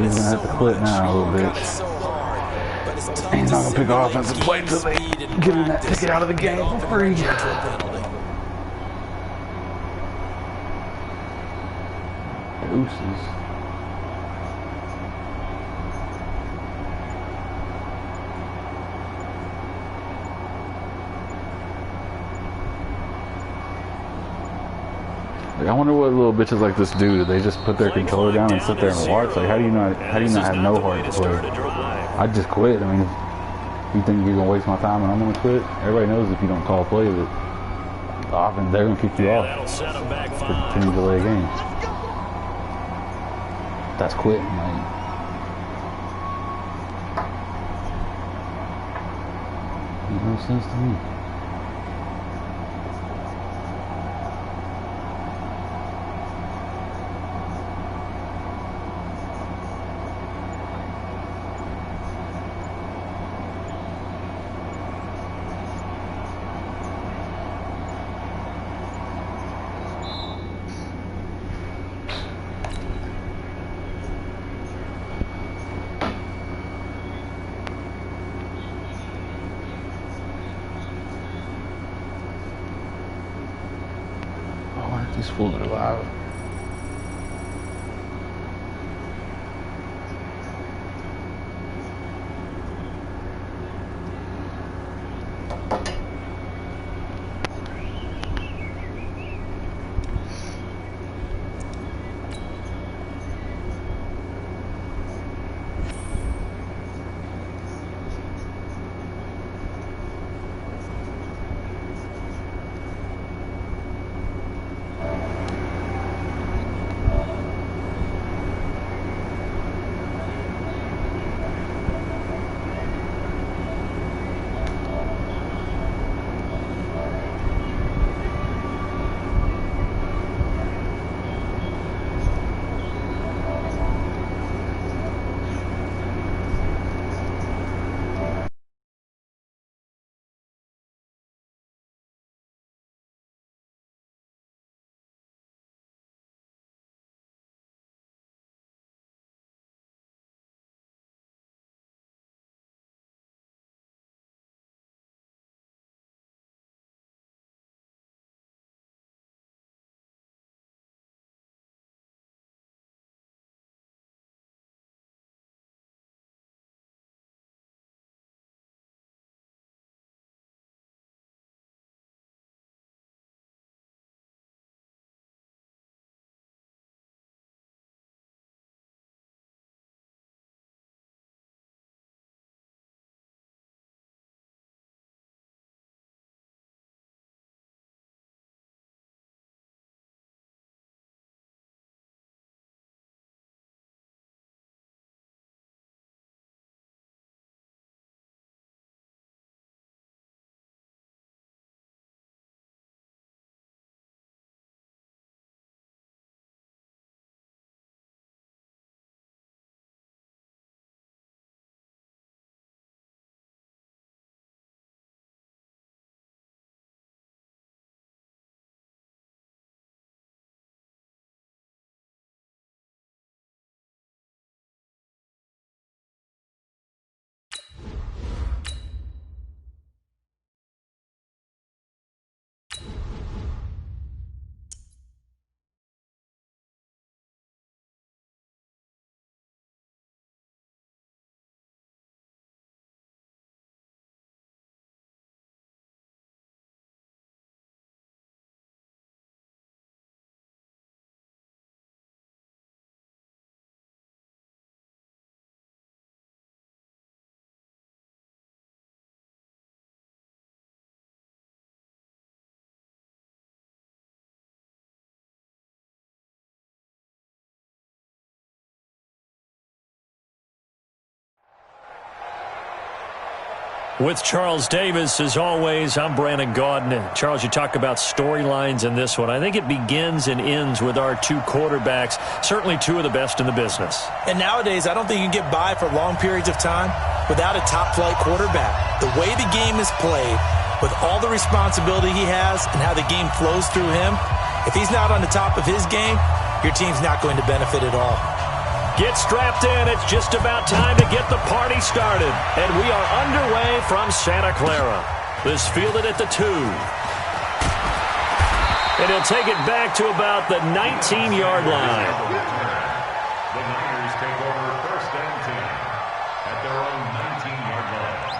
he's going to have to quit now a little bit. He's not going to pick an offensive play until they give him that ticket out of the game for free. Deuces. Like, I wonder what little bitches like this do. Do they just put their controller down and sit there and watch? Like, how do you not have no heart to play? I'd just quit. I mean, you think you're gonna waste my time and I'm gonna quit? Everybody knows if you don't call play that the offense, they're gonna kick you off for continue to delay a game. That's quitting. Like, makes no sense to me. These fools are alive. With Charles Davis, as always, I'm Brandon Gaudin. Charles, you talk about storylines in this one. I think it begins and ends with our two quarterbacks, certainly two of the best in the business. And nowadays, I don't think you can get by for long periods of time without a top-flight quarterback. The way the game is played, with all the responsibility he has and how the game flows through him, if he's not on the top of his game, your team's not going to benefit at all. Get strapped in. It's just about time to get the party started. And we are underway from Santa Clara. This fielded at the 2. And he'll take it back to about the 19-yard line. The Niners take over 1st and 10 at their own 19-yard line.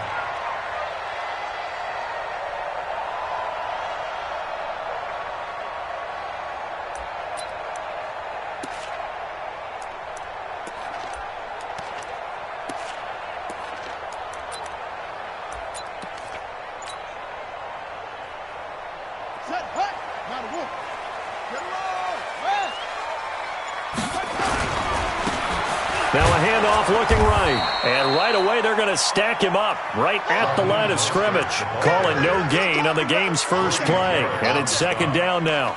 Now a handoff looking right. And right away they're going to stack him up right at the line of scrimmage. Calling no gain on the game's first play. And it's 2nd down now.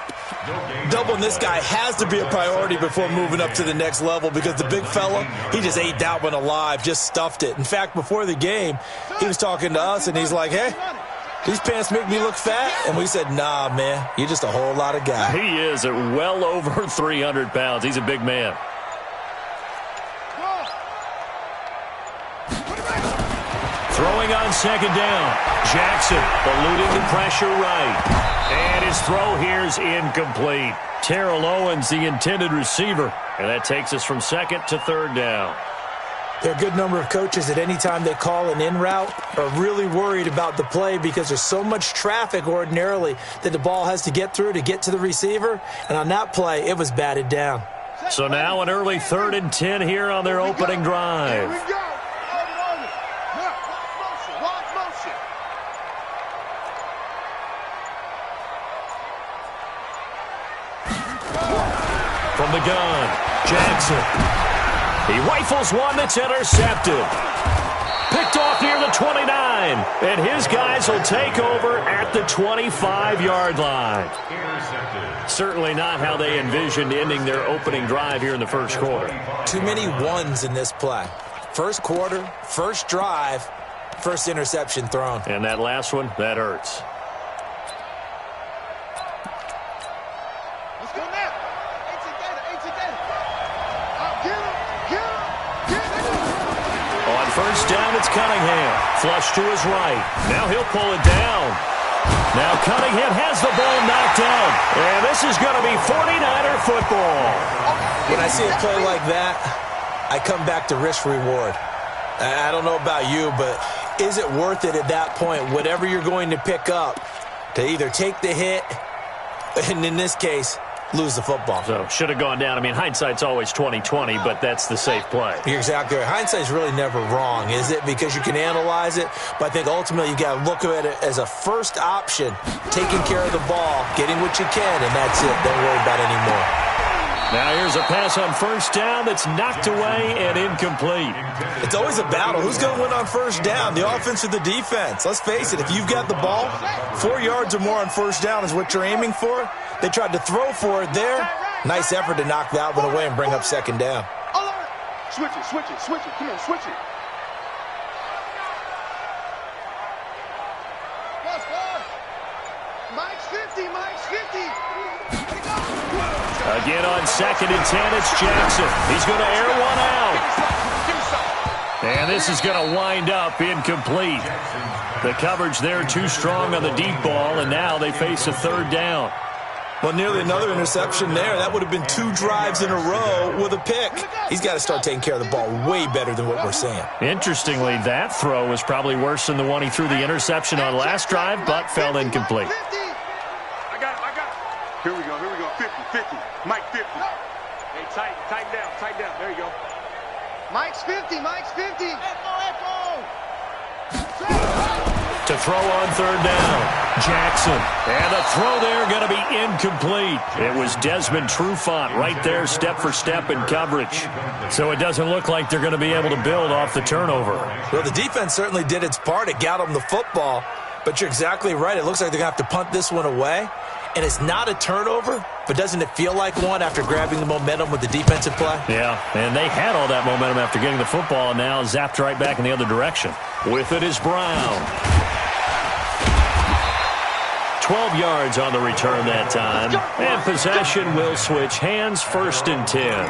Doubling this guy has to be a priority before moving up to the next level because the big fella, he just ate that one alive, just stuffed it. In fact, before the game, he was talking to us and he's like, hey, these pants make me look fat? And we said, nah, man, you're just a whole lot of guy. He is at well over 300 pounds. He's a big man. Throwing on 2nd down. Jackson eluding the pressure right. And his throw here's incomplete. Terrell Owens, the intended receiver. And that takes us from 2nd to 3rd down. There are a good number of coaches that any time they call an in route are really worried about the play because there's so much traffic ordinarily that the ball has to get through to get to the receiver. And on that play, it was batted down. So now an early 3rd and 10 here on their opening drive. From the gun, Jackson. He rifles one that's intercepted. Picked off near the 29. And his guys will take over at the 25-yard line. Certainly not how they envisioned ending their opening drive here in the first quarter. Too many ones in this play. First quarter, first drive, first interception thrown. And that last one, that hurts. First down, it's Cunningham. Flush to his right. Now he'll pull it down. Now Cunningham has the ball knocked out. And this is going to be 49er football. When I see a play like that, I come back to risk-reward. I don't know about you, but is it worth it at that point, whatever you're going to pick up, to either take the hit, and in this case, lose the football? So, should have gone down. I mean, hindsight's always 20/20, but that's the safe play. You're exactly right. Hindsight's really never wrong, is it? Because you can analyze it, but I think ultimately you got to look at it as a first option, taking care of the ball, getting what you can, and that's it. Don't worry about it anymore. Now here's a pass on first down that's knocked away and incomplete. It's always a battle. Who's going to win on first down, the offense or the defense? Let's face it, if you've got the ball, 4 yards or more on first down is what you're aiming for. They tried to throw for it there. Nice effort to knock that one away and bring up 2nd down. Switch it, switch it, switch it. Come on, switch it. Mike's 50, Mike's 50. Again on 2nd and 10, it's Jackson. He's going to air one out. And this is going to wind up incomplete. The coverage there too strong on the deep ball, and now they face a 3rd down. Well, nearly another interception there. That would have been 2 drives in a row with a pick. He's got to start taking care of the ball way better than what we're seeing. Interestingly, that throw was probably worse than the one he threw the interception on last drive, but fell incomplete. I got it. Here we go. 50. Mike 50. Hey, tighten down. There you go. Mike's 50. Echo. To throw on 3rd down, Jackson. And the throw there going to be incomplete. It was Desmond Trufant right there, step for step in coverage. So it doesn't look like they're going to be able to build off the turnover. Well, the defense certainly did its part. It got them the football. But you're exactly right. It looks like they're going to have to punt this one away. And it's not a turnover, but doesn't it feel like one after grabbing the momentum with the defensive play? Yeah, and they had all that momentum after getting the football, and now zapped right back in the other direction. With it is Brown. 12 yards on the return that time. And possession will switch hands, 1st and 10.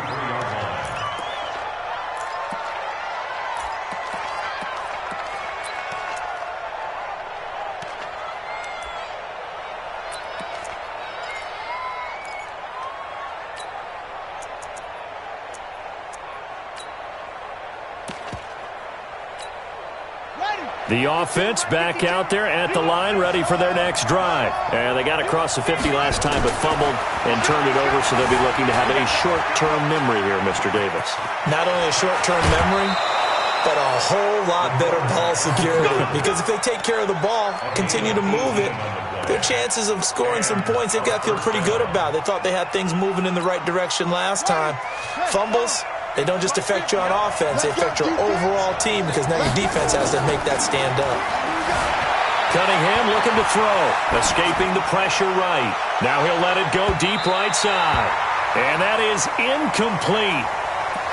The offense back out there at the line, ready for their next drive. And they got across the 50 last time, but fumbled and turned it over, so they'll be looking to have a short-term memory here, Mr. Davis. Not only a short-term memory, but a whole lot better ball security. Because if they take care of the ball, continue to move it, their chances of scoring some points, they've got to feel pretty good about. They thought they had things moving in the right direction last time. Fumbles, they don't just affect you on offense, they affect your overall team because now your defense has to make that stand up. Cunningham looking to throw, escaping the pressure right. Now he'll let it go deep right side. And that is incomplete.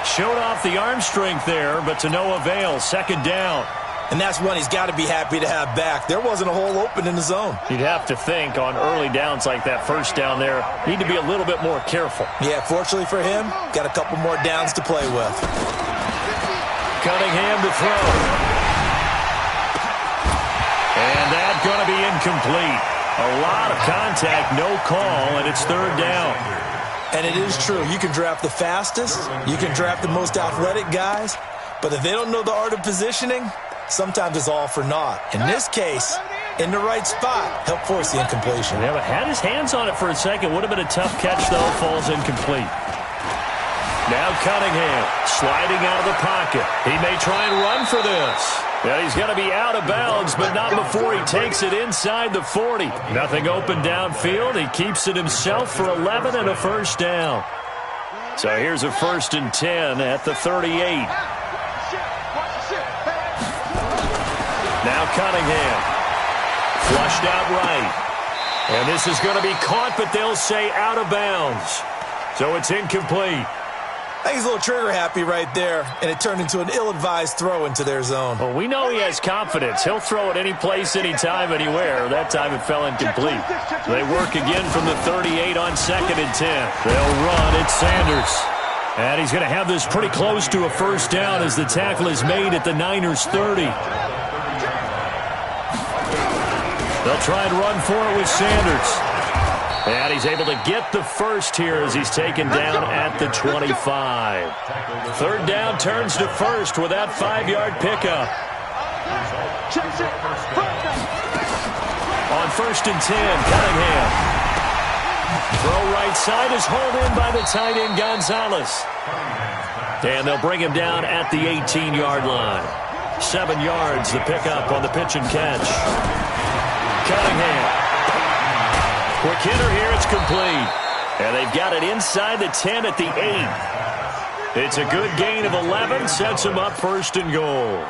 Showed off the arm strength there, but to no avail. Second down. And that's one he's got to be happy to have back. There wasn't a hole open in the zone. You'd have to think on early downs like that first down there, need to be a little bit more careful. Yeah, fortunately for him, got a couple more downs to play with. Cunningham to throw. And that's going to be incomplete. A lot of contact, no call, and it's third down. And it is true. You can draft the fastest. You can draft the most athletic guys. But if they don't know the art of positioning, sometimes it's all for naught. In this case, in the right spot, help force the incompletion. Yeah, but had his hands on it for a second. Would have been a tough catch, though. Falls incomplete. Now Cunningham sliding out of the pocket. He may try and run for this. Yeah, he's going to be out of bounds, but not before he takes it inside the 40. Nothing open downfield. He keeps it himself for 11 and a first down. So here's a 1st and 10 at the 38. Now Cunningham. Flushed out right. And this is going to be caught, but they'll say out of bounds. So it's incomplete. I think he's a little trigger happy right there, and it turned into an ill-advised throw into their zone. Well, we know he has confidence. He'll throw it any place, anytime, anywhere. That time it fell incomplete. They work again from the 38 on 2nd and 10. They'll run. It's Sanders. And he's going to have this pretty close to a first down as the tackle is made at the Niners' 30. They'll try and run for it with Sanders. And he's able to get the first here as he's taken down at the 25. Third down turns to first with that 5-yard pickup. On 1st and 10, Cunningham. Throw right side is hauled in by the tight end Gonzalez. And they'll bring him down at the 18-yard line. 7 yards the pickup on the pitch and catch. Cunningham. Quick hitter here, it's complete. And they've got it inside the 10 at the 8. It's a good gain of 11, sets them up 1st and goal.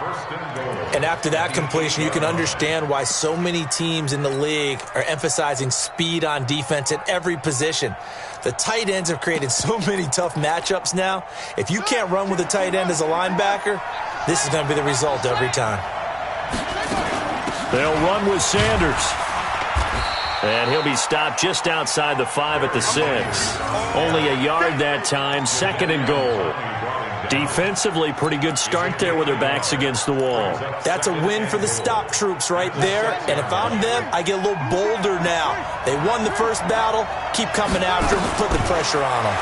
And after that completion, you can understand why so many teams in the league are emphasizing speed on defense at every position. The tight ends have created so many tough matchups now. If you can't run with a tight end as a linebacker, this is going to be the result every time. They'll run with Sanders. And he'll be stopped just outside the 5 at the 6. Only a yard that time, 2nd and goal. Defensively, pretty good start there with their backs against the wall. That's a win for the stop troops right there. And if I'm them, I get a little bolder now. They won the first battle. Keep coming after them. Put the pressure on them.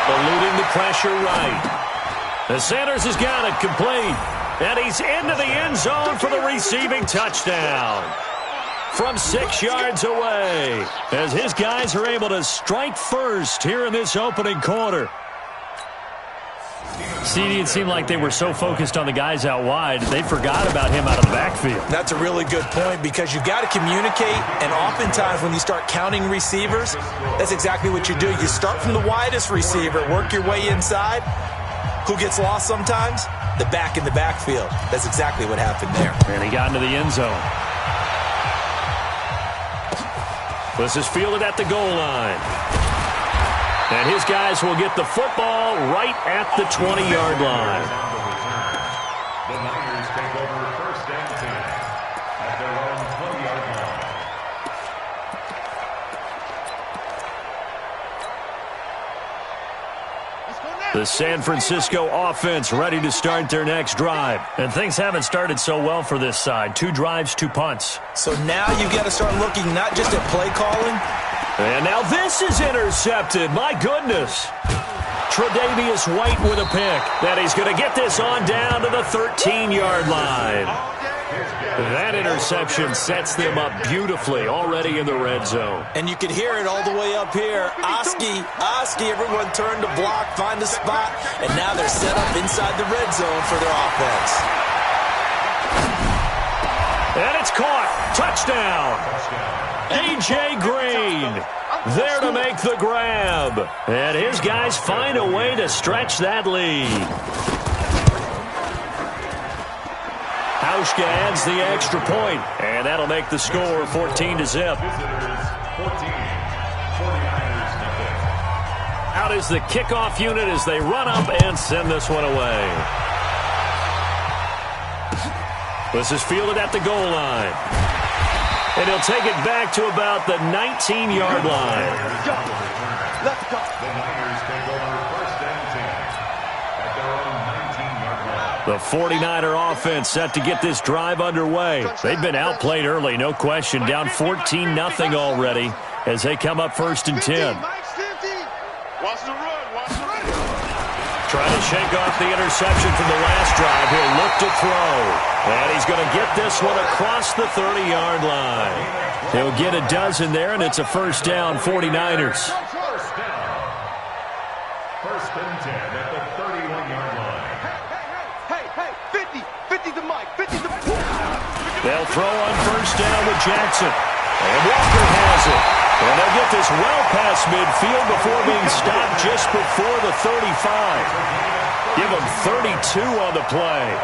Eluding the pressure right. And Sanders has got it complete. And he's into the end zone for the receiving touchdown. From 6 yards away, as his guys are able to strike first here in this opening quarter. CD, it seemed like they were so focused on the guys out wide, they forgot about him out of the backfield. That's a really good point because you got to communicate, and oftentimes when you start counting receivers, that's exactly what you do. You start from the widest receiver, work your way inside. Who gets lost sometimes? The back in the backfield. That's exactly what happened there. And he got into the end zone. This is fielded at the goal line. And his guys will get the football right at the 20-yard line. The Niners take over 1st and 10 at their own 20-yard line. The San Francisco offense ready to start their next drive. And things haven't started so well for this side. 2 drives, 2 punts. So now you got to start looking not just at play calling. And now this is intercepted. My goodness. Tre'Davious White with a pick. That he's going to get this on down to the 13-yard line. That interception sets them up beautifully already in the red zone. And you can hear it all the way up here. Oski, everyone turned to block, find a spot, and now they're set up inside the red zone for their offense. And it's caught. Touchdown. A.J. Green there to make the grab. And his guys find a way to stretch that lead. Hauschka adds the extra point, and that'll make the score 14-0. Out is the kickoff unit as they run up and send this one away. This is fielded at the goal line. And he'll take it back to about the 19-yard line. Let's go. The Niners take over first and 10 at their own 19-yard line. The 49er offense set to get this drive underway. They've been outplayed early, no question. Down 14-0 already as they come up first and 10. Watch the run. Trying to shake off the interception from the last drive. He'll look to throw. And he's going to get this one across the 30-yard line. He'll get a dozen there, and it's a first down, 49ers. First down. First and 10 at the 31-yard line. Hey, 50 to Mike, 50 to... They'll throw on first down with Jackson. And Walker has it. And they'll get this well past midfield before being stopped just before the 35. Give them 32 on the play.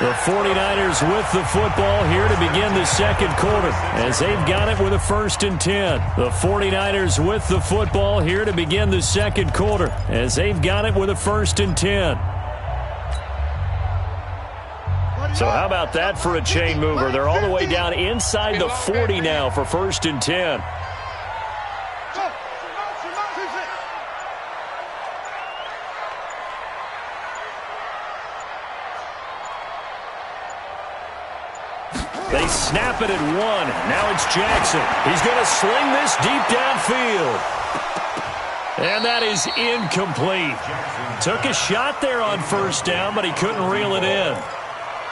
The 49ers with the football here to begin the second quarter as they've got it with a first and 10. The 49ers with the football here to begin the second quarter as they've got it with a first and 10. So how about that for a chain mover? They're all the way down inside the 40 now for first and 10. They snap it at one. Now it's Jackson. He's going to sling this deep downfield. And that is incomplete. Took a shot there on first down, but he couldn't reel it in.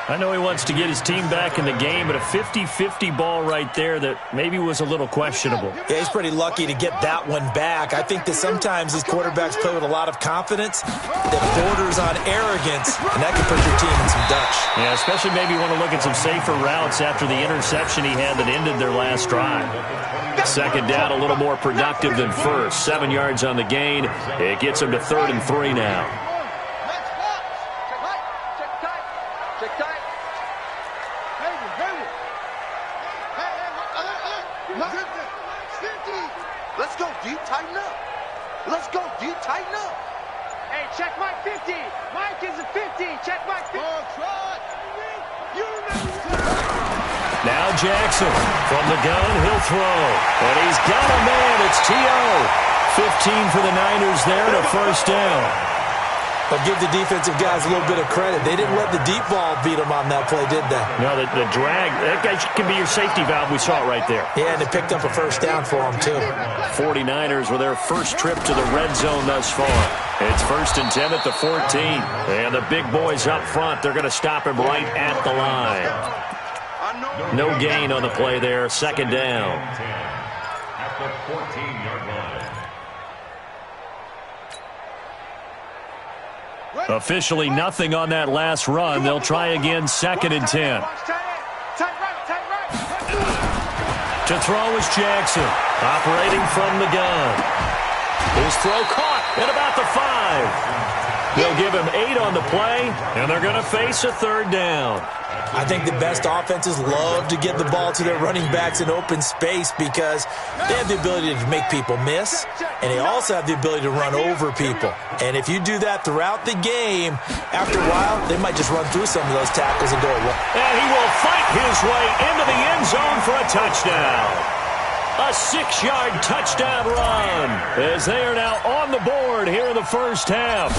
I know he wants to get his team back in the game, but a 50-50 ball right there that maybe was a little questionable. Yeah, he's pretty lucky to get that one back. I think that sometimes these quarterbacks play with a lot of confidence that borders on arrogance, and that can put your team in some Dutch. Yeah, especially maybe want to look at some safer routes after the interception he had that ended their last drive. Second down, a little more productive than first. 7 yards on the gain. It gets him to 3rd and 3 now. Let's go, dude. Tighten up. Let's go, dude. Tighten up. Hey, check Mike 50. Mike is a 50. Check Mike 50. Now Jackson from the gun. He'll throw. And he's got a man. It's T.O. 15 for the Niners there and a first down. But give the defensive guys a little bit of credit. They didn't let the deep ball beat them on that play, did they? No, the drag, that guy can be your safety valve. We saw it right there. Yeah, and they picked up a first down for them, too. 49ers with their first trip to the red zone thus far. It's first and 10 at the 14. And the big boys up front, they're going to stop him right at the line. No gain on the play there. Second down. At the 14-yard line. Officially nothing on that last run. They'll try again, second and 10. To throw is Jackson, operating from the gun. His throw caught at about the 5. They'll give him 8 on the play, and they're going to face a third down. I think the best offenses love to get the ball to their running backs in open space because they have the ability to make people miss, and they also have the ability to run over people. And if you do that throughout the game, after a while, they might just run through some of those tackles and go away. And he will fight his way into the end zone for a touchdown. A 6-yard touchdown run as they are now on the board here in the first half.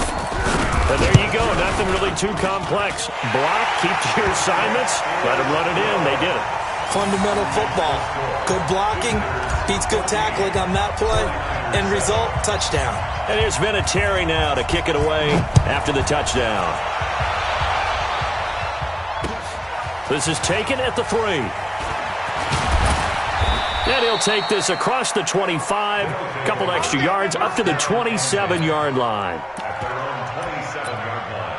And there you go. Nothing really too complex. Block, keep to your assignments, let them run it in. They did it. Fundamental football. Good blocking beats good tackling on that play. End result, touchdown. And here's Vinatieri now to kick it away after the touchdown. This is taken at the 3. And he'll take this across the 25, a couple extra yards, up to the 27-yard line. At their own 27-yard line.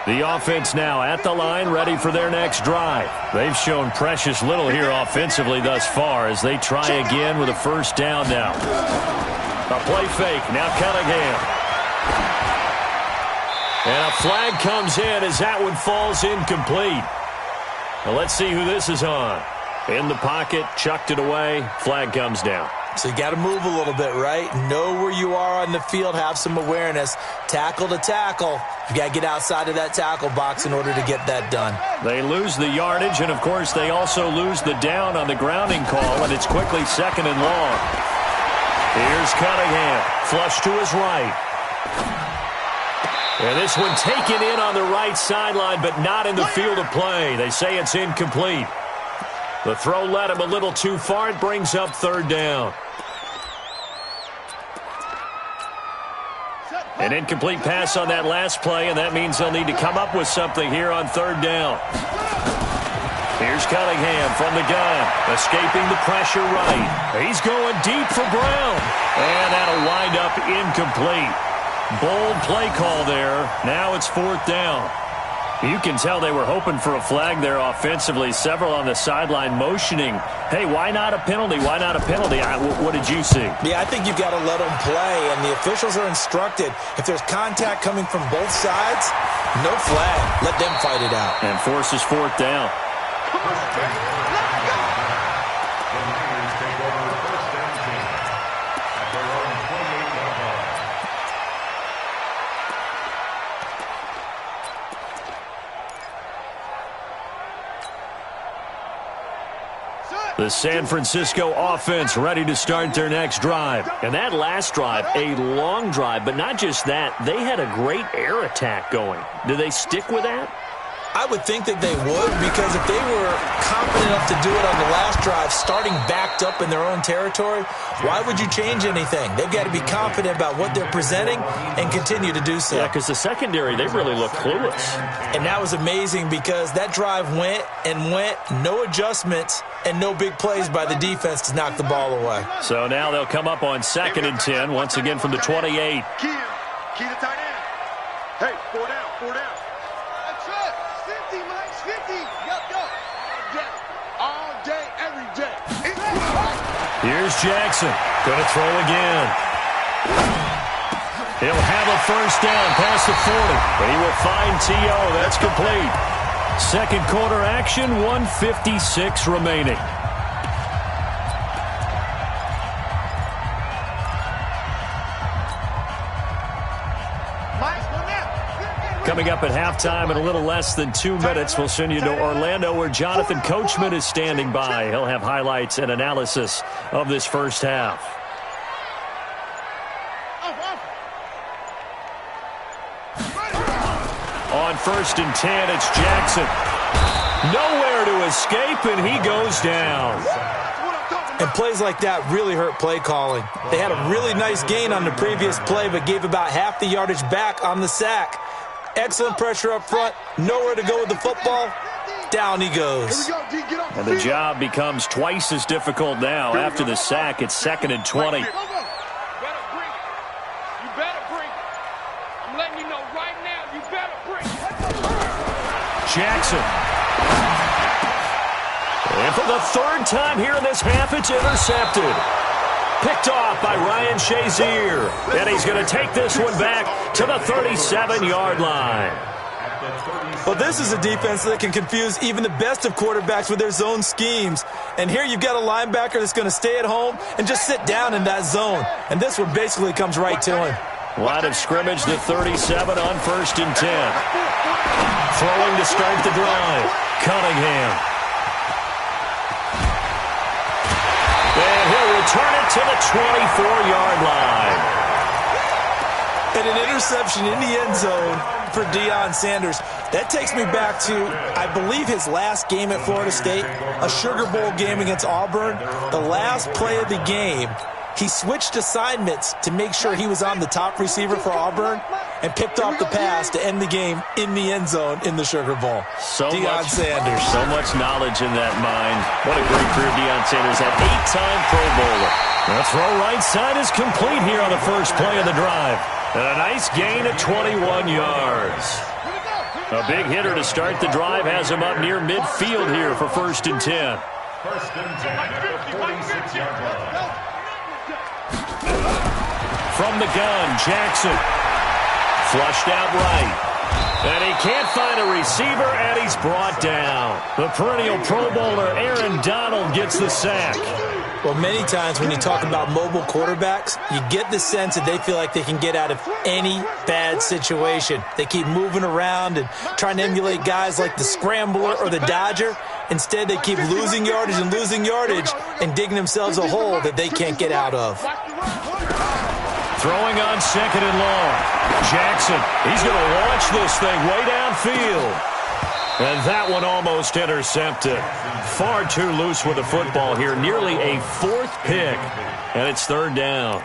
The offense now at the line, ready for their next drive. They've shown precious little here offensively thus far as they try again with a first down now. A play fake, now Cunningham. And a flag comes in as that one falls incomplete. Now let's see who this is on. In the pocket, chucked it away, flag comes down. So you got to move a little bit, right? Know where you are on the field, have some awareness. Tackle to tackle. You got to get outside of that tackle box in order to get that done. They lose the yardage, and of course they also lose the down on the grounding call, and it's quickly 2nd and long. Here's Cunningham, flush to his right. And this one taken in on the right sideline, but not in the field of play. They say it's incomplete. The throw led him a little too far. It brings up 3rd down. An incomplete pass on that last play, and that means they'll need to come up with something here on 3rd down. Here's Cunningham from the gun, escaping the pressure right. He's going deep for Brown, and that'll wind up incomplete. Bold play call there. Now it's 4th down. You can tell they were hoping for a flag there offensively. Several on the sideline motioning, hey, why not a penalty? Why not a penalty? What did you see? Yeah, I think you've got to let them play, and the officials are instructed. If there's contact coming from both sides, no flag. Let them fight it out. And forces 4th down. The Niners take over 1st and 10 at their own 28-yard line. The San Francisco offense ready to start their next drive. And that last drive, a long drive, but not just that. They had a great air attack going. Do they stick with that? I would think that they would, because if they were confident enough to do it on the last drive, starting backed up in their own territory, why would you change anything? They've got to be confident about what they're presenting and continue to do so. Yeah, because the secondary, they really look clueless. And that was amazing because that drive went and went, no adjustments, and no big plays by the defense to knock the ball away. So now they'll come up on 2nd and 10, once again from the 28. Key to tight end. Hey, 4 down, 4 down. That's it. 50, Mike's 50. Yup. All day, every day. Here's Jackson. Going to throw again. He'll have a first down past the 40, but he will find T.O. That's complete. 2nd quarter action, 1:56 remaining. Coming up at halftime in a little less than 2 minutes, we'll send you to Orlando where Jonathan Coachman is standing by. He'll have highlights and analysis of this first half. On 1st and 10, it's Jackson. Nowhere to escape, and he goes down. And plays like that really hurt play calling. They had a really nice gain on the previous play, but gave about half the yardage back on the sack. Excellent pressure up front. Nowhere to go with the football. Down he goes. And the job becomes twice as difficult now. After the sack, it's 2nd and 20. You better bring it. I'm letting you know right now, you better bring it. Jackson. And for the 3rd time here in this half, it's intercepted. Picked off by Ryan Shazier. And he's going to take this one back to the 37-yard line. Well, this is a defense that can confuse even the best of quarterbacks with their zone schemes. And here you've got a linebacker that's going to stay at home and just sit down in that zone. And this one basically comes right to him. Line of scrimmage, the 37 on 1st and 10. Throwing to start the drive. Cunningham. And he'll return it to the 24-yard line. And an interception in the end zone for Deion Sanders. That takes me back to, I believe, his last game at Florida State, a Sugar Bowl game against Auburn. The last play of the game, he switched assignments to make sure he was on the top receiver for Auburn and picked off the pass to end the game in the end zone in the Sugar Bowl. Deion Sanders. So much knowledge in that mind. What a great career Deion Sanders had. 8-time Pro Bowler. The throw right side is complete here on the first play of the drive. And a nice gain of 21 yards. A big hitter to start the drive has him up near midfield here for 1st and 10. 1st and 10 at the 46-yard line. From the gun, Jackson. Flushed out right. And he can't find a receiver, and he's brought down. The perennial Pro Bowler, Aaron Donald, gets the sack. Well, many times when you talk about mobile quarterbacks, you get the sense that they feel like they can get out of any bad situation. They keep moving around and trying to emulate guys like the Scrambler or the Dodger. Instead, they keep losing yardage and digging themselves a hole that they can't get out of. Throwing on 2nd and long. Jackson, he's going to launch this thing way downfield. And that one almost intercepted. Far too loose with the football here. Nearly a 4th pick. And it's 3rd down.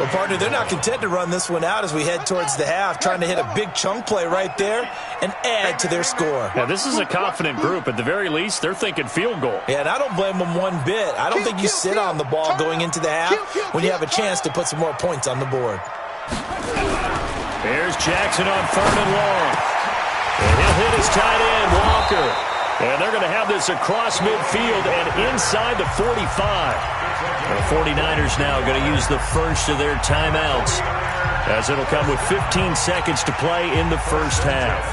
Well, partner, they're not content to run this one out as we head towards the half, trying to hit a big chunk play right there and add to their score. Now, this is a confident group. At the very least, they're thinking field goal. Yeah, and I don't blame them one bit. I don't think you sit on the ball going into the half when you have a chance to put some more points on the board. There's Jackson on 3rd and long. And he'll hit his tight end, Walker. And they're going to have this across midfield and inside the 45. The 49ers now going to use the first of their timeouts, as it'll come with 15 seconds to play in the first half.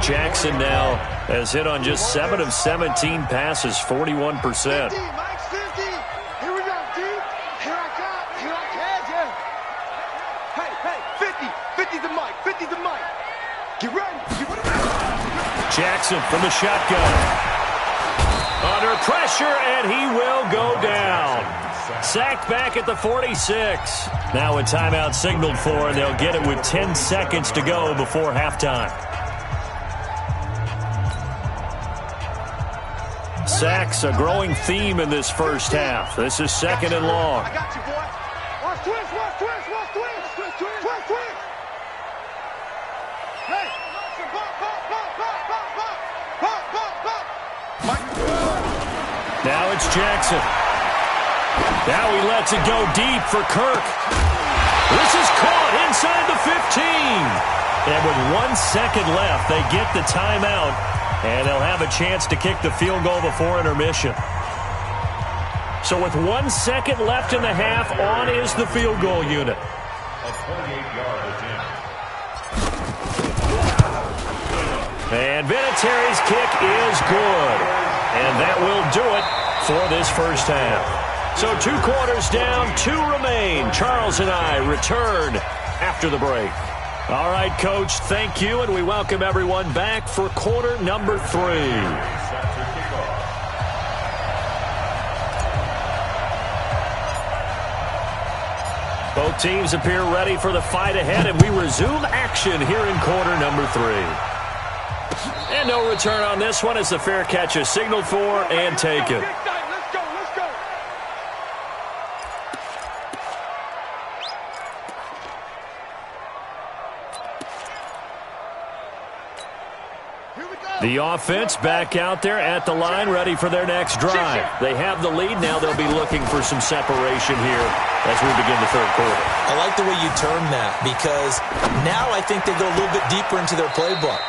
Jackson now has hit on just 7 of 17 passes, 41%. Jackson from the shotgun. Under pressure, and he will go down. Sacked back at the 46. Now a timeout signaled for, and they'll get it with 10 seconds to go before halftime. Sacks, a growing theme in this first half. This is 2nd and long. I got you, boy. Watch twist. Hey, now it's Jackson. Now he lets it go deep for Kirk. This is caught inside the 15. And with 1 second left, they get the timeout, and they'll have a chance to kick the field goal before intermission. So with 1 second left in the half, on is the field goal unit. A 48-yard attempt. And Vinatieri's kick is good. And that will do it for this first half. So 2 quarters down, 2 remain. Charles and I return after the break. All right, Coach, thank you, and we welcome everyone back for quarter number 3. Both teams appear ready for the fight ahead, and we resume action here in quarter number 3. And no return on this one as the fair catch is signaled for and taken. Let's go. The offense back out there at the line, ready for their next drive. They have the lead. Now they'll be looking for some separation here as we begin the third quarter. I like the way you term that, because now I think they go a little bit deeper into their playbook.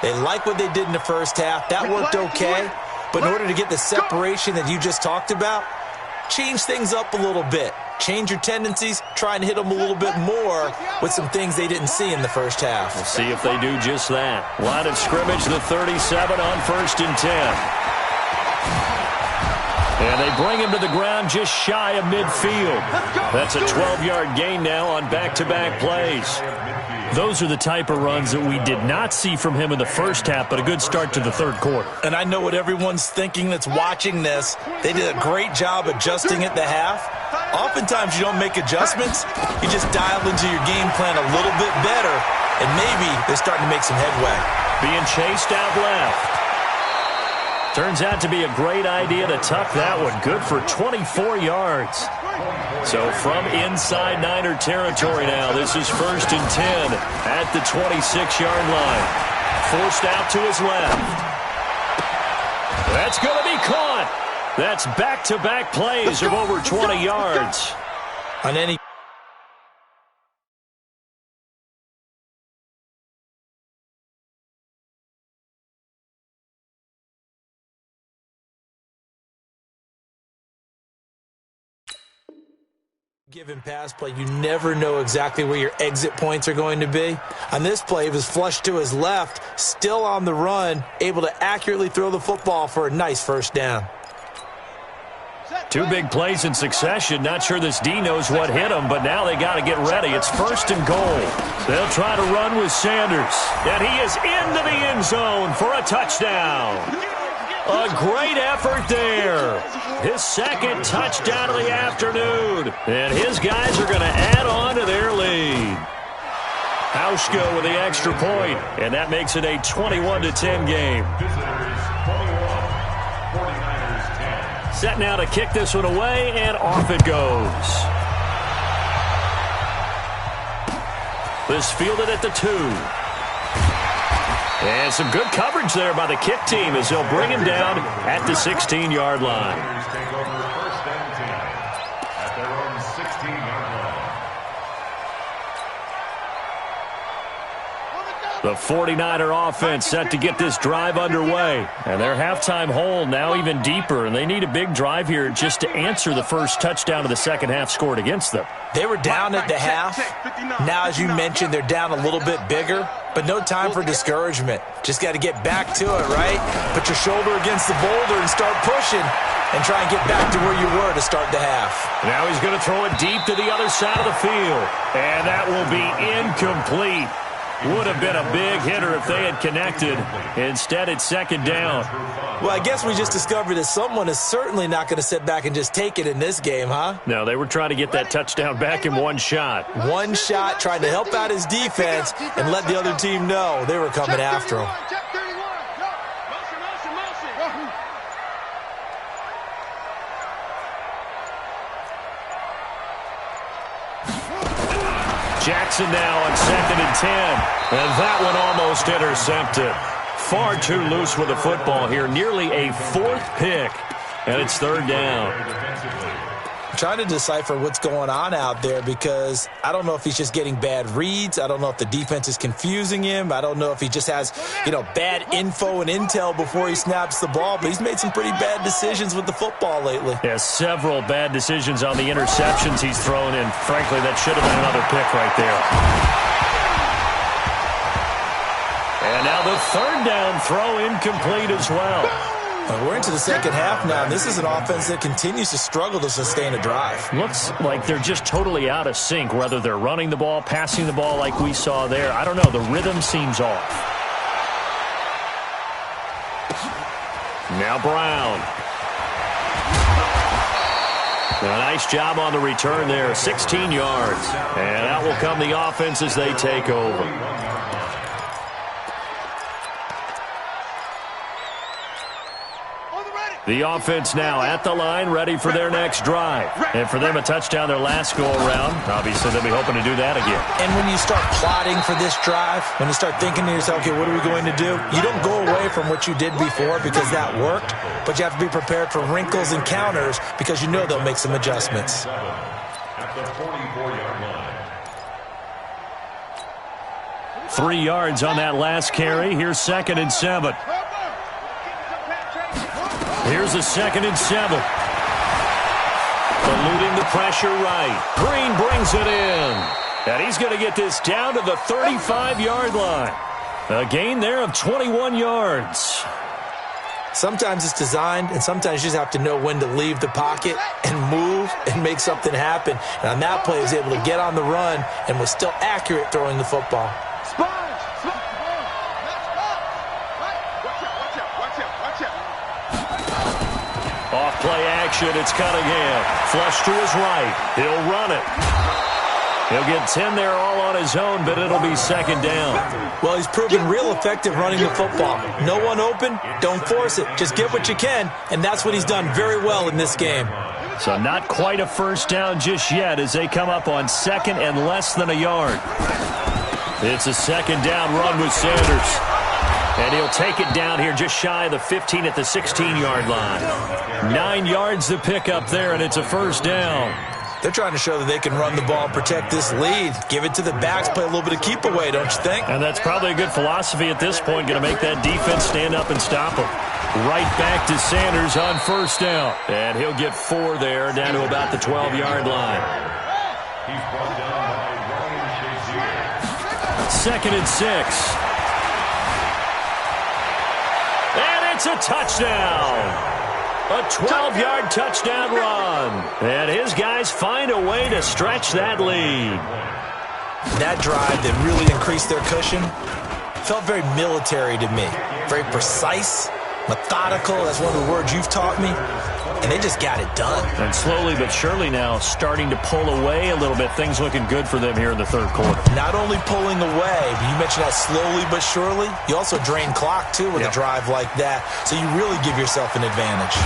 They like what they did in the first half. That worked okay. But in order to get the separation that you just talked about, change things up a little bit. Change your tendencies, try and hit them a little bit more with some things they didn't see in the first half. We'll see if they do just that. Line of scrimmage, the 37 on 1st and 10. And they bring him to the ground just shy of midfield. That's a 12-yard gain now on back-to-back plays. Those are the type of runs that we did not see from him in the first half, but a good start to the third quarter. And I know what everyone's thinking that's watching this. They did a great job adjusting at the half. Oftentimes you don't make adjustments. You just dial into your game plan a little bit better, and maybe they're starting to make some headway. Being chased out left. Turns out to be a great idea to tuck that one. Good for 24 yards. So from inside Niner territory now, this is 1st and 10 at the 26-yard line. Forced out to his left. That's going to be caught. That's back-to-back plays of over 20 yards. On any given pass play, you never know exactly where your exit points are going to be. On this play, he was flushed to his left, still on the run, able to accurately throw the football for a nice first down. 2 big plays in succession. Not sure this D knows what hit him, but now they got to get ready. It's 1st and goal. They'll try to run with Sanders, and he is into the end zone for a touchdown. A great effort there. His 2nd touchdown of the afternoon. And his guys are going to add on to their lead. Hauschka with the extra point, and that makes it a 21-10 game. Set now to kick this one away, and off it goes. This fielded at the 2. And some good coverage there by the kick team as they'll bring him down at the 16-yard line. Take over 1st and 10 at their own 16-yard line. The 49er offense set to get this drive underway. And their halftime hole now even deeper, and they need a big drive here just to answer the first touchdown of the second half scored against them. They were down at the half. Now, as you mentioned, they're down a little bit bigger, but no time for discouragement. Just got to get back to it, right? Put your shoulder against the boulder and start pushing and try and get back to where you were to start the half. Now he's going to throw it deep to the other side of the field, and that will be incomplete. Would have been a big hitter if they had connected. Instead, it's 2nd down. Well, I guess we just discovered that someone is certainly not going to sit back and just take it in this game, huh? No, they were trying to get that touchdown back in one shot. One shot, trying to help out his defense and let the other team know they were coming after him. Jackson now on 2nd and 10. And that one almost intercepted. Far too loose with the football here. Nearly a 4th pick. And it's 3rd down. I'm trying to decipher what's going on out there because I don't know if he's just getting bad reads. I don't know if the defense is confusing him. I don't know if he just has, bad info and intel before he snaps the ball. But he's made some pretty bad decisions with the football lately. Yeah, several bad decisions on the interceptions he's thrown in. Frankly, that should have been another pick right there. And now the 3rd down throw incomplete as well. We're into the second half now. This is an offense that continues to struggle to sustain a drive. Looks like they're just totally out of sync, whether they're running the ball, passing the ball like we saw there. I don't know. The rhythm seems off. Now Brown. A nice job on the return there. 16 yards. And out will come the offense as they take over. The offense now at the line, ready for their next drive. And for them, a touchdown their last go-around. Obviously, they'll be hoping to do that again. And when you start plotting for this drive, when you start thinking to yourself, okay, what are we going to do? You don't go away from what you did before because that worked, but you have to be prepared for wrinkles and counters because you know they'll make some adjustments. At the 44-yard line. 3 yards on that last carry. Here's 2nd and 7. Here's a 2nd and 7. Eluding the pressure right. Green brings it in. And he's going to get this down to the 35-yard line. A gain there of 21 yards. Sometimes it's designed, and sometimes you just have to know when to leave the pocket and move and make something happen. And on that play, he was able to get on the run and was still accurate throwing the football. Off play action. It's Cunningham. Flush to his right. He'll run it. He'll get 10 there all on his own, but it'll be second down. Well, he's proven real effective running the football. No one open, don't force it. Just get what you can, and that's what he's done very well in this game. So not quite a first down just yet as they come up on second and less than a yard. It's a second down run with Sanders. And he'll take it down here just shy of the 15 at the 16-yard line. 9 yards to pick up there, and it's a first down. They're trying to show that they can run the ball and protect this lead. Give it to the backs, play a little bit of keep away, don't you think? And that's probably a good philosophy at this point, going to make that defense stand up and stop them. Right back to Sanders on first down. And he'll get 4 there, down to about the 12-yard line. He's brought down by Ryan Shazier. Second and 6. And it's a touchdown. A 12-yard touchdown run. And his guys find a way to stretch that lead. That drive that really increased their cushion felt very military to me. Very precise, methodical. That's one of the words you've taught me. And they just got it done. And slowly but surely now starting to pull away a little bit. Things looking good for them here in the third quarter. Not only pulling away, but you mentioned that slowly but surely. You also drain clock, too, with a drive like that. So you really give yourself an advantage.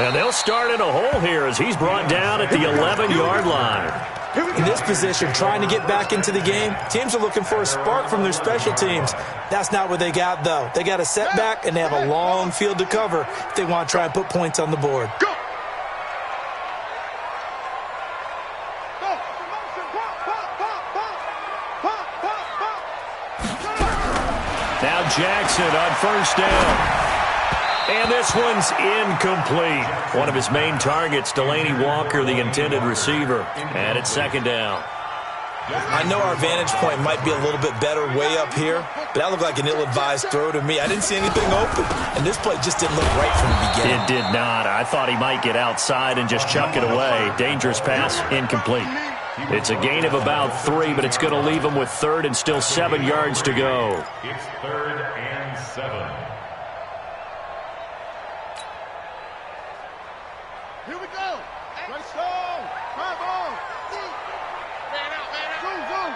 And they'll start in a hole here as he's brought down at the 11-yard line. In this position, trying to get back into the game, teams are looking for a spark from their special teams. That's not what they got, though. They got a setback, and they have a long field to cover if they want to try and put points on the board. Go! Now Jackson on first down. And this one's incomplete. One of his main targets, Delaney Walker, the intended receiver. And it's second down. I know our vantage point might be a little bit better way up here, but that looked like an ill-advised throw to me. I didn't see anything open, and this play just didn't look right from the beginning. It did not. I thought he might get outside and just chuck it away. Dangerous pass, incomplete. It's a gain of about 3, but it's going to leave him with third and still 7 yards to go. It's 3rd and 7. Here we go. Let's go. Come on. Man out, man out. Zoom, zoom.